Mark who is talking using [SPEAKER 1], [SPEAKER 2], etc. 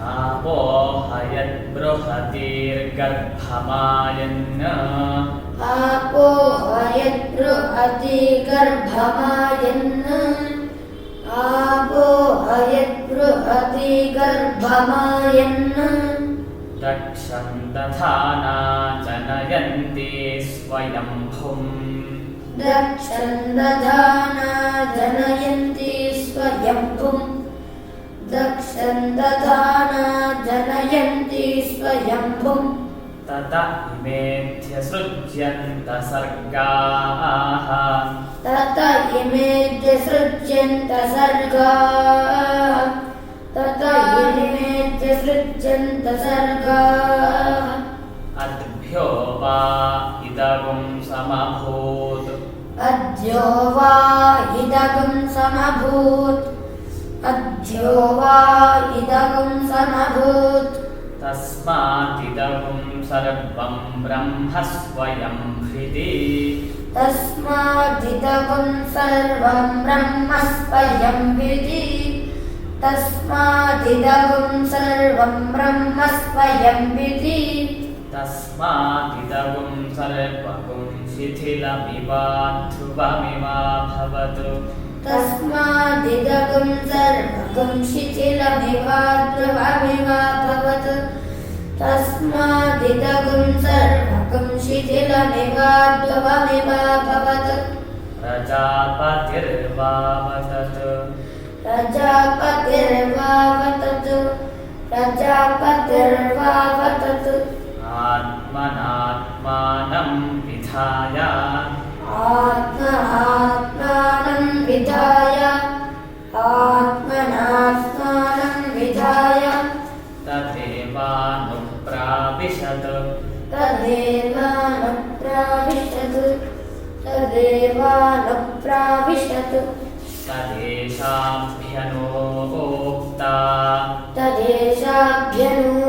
[SPEAKER 1] आपो हयद्बृहतीर्गर्भमायन्
[SPEAKER 2] आपो हयद्बृहतीर्गर्भमायन् आपो हयद्बृहतीर्गर्भमायन्
[SPEAKER 1] दक्षं दधाना जनयन्ति स्वयंभुम्
[SPEAKER 2] दक्षं दधाना जनयन्ति स्वयंभुम् दक्षं दधाना जनयन्ति स्वयंभुम्
[SPEAKER 1] तत इमेध्यसृज्यन्त सर्गाः
[SPEAKER 2] तत इमेध्यसृज्यन्त सर्गाः तत इमेध्यसृज्यन्त सर्गाः
[SPEAKER 1] अद्भ्यो वा इदगुं समभूत्
[SPEAKER 2] अद्यो वा इदगुं समभूत् अद्यो वा इदगुं समभूत्
[SPEAKER 1] तस्मादिदगुं सर्वं ब्रह्म स्वयं हृदि
[SPEAKER 2] तस्मादिदगुं सर्वं ब्रह्म स्वयं विधि तस्मादिदगुं सर्वं ब्रह्म स्वयं विधि
[SPEAKER 1] तस्मादिदगुं सर्वगुं शिथिलमिवाध्रुवमिवाभवतु
[SPEAKER 2] तस्मादिदगुं सर्वगुं शिथिलमिवाध्रुवमिवाभवत् तस्मादिदगुं सर्वगुं शिथिलमिवाध्रुवमिवाभवत्
[SPEAKER 1] प्रजापतिर्वावतत्
[SPEAKER 2] प्रजापतिर्वावतत् प्रजापतिर्वावतत्
[SPEAKER 1] आत्मनात्मानं विधाय
[SPEAKER 2] आत्मनात्मानं विधाय आत्मनात्मानं विधाय
[SPEAKER 1] तदेवानुप्राविशत्
[SPEAKER 2] तदेवानुप्राविशत् तदेवानुप्राविशत्
[SPEAKER 1] तदेशाभ्यनोक्ता
[SPEAKER 2] तदेशाभ्यनु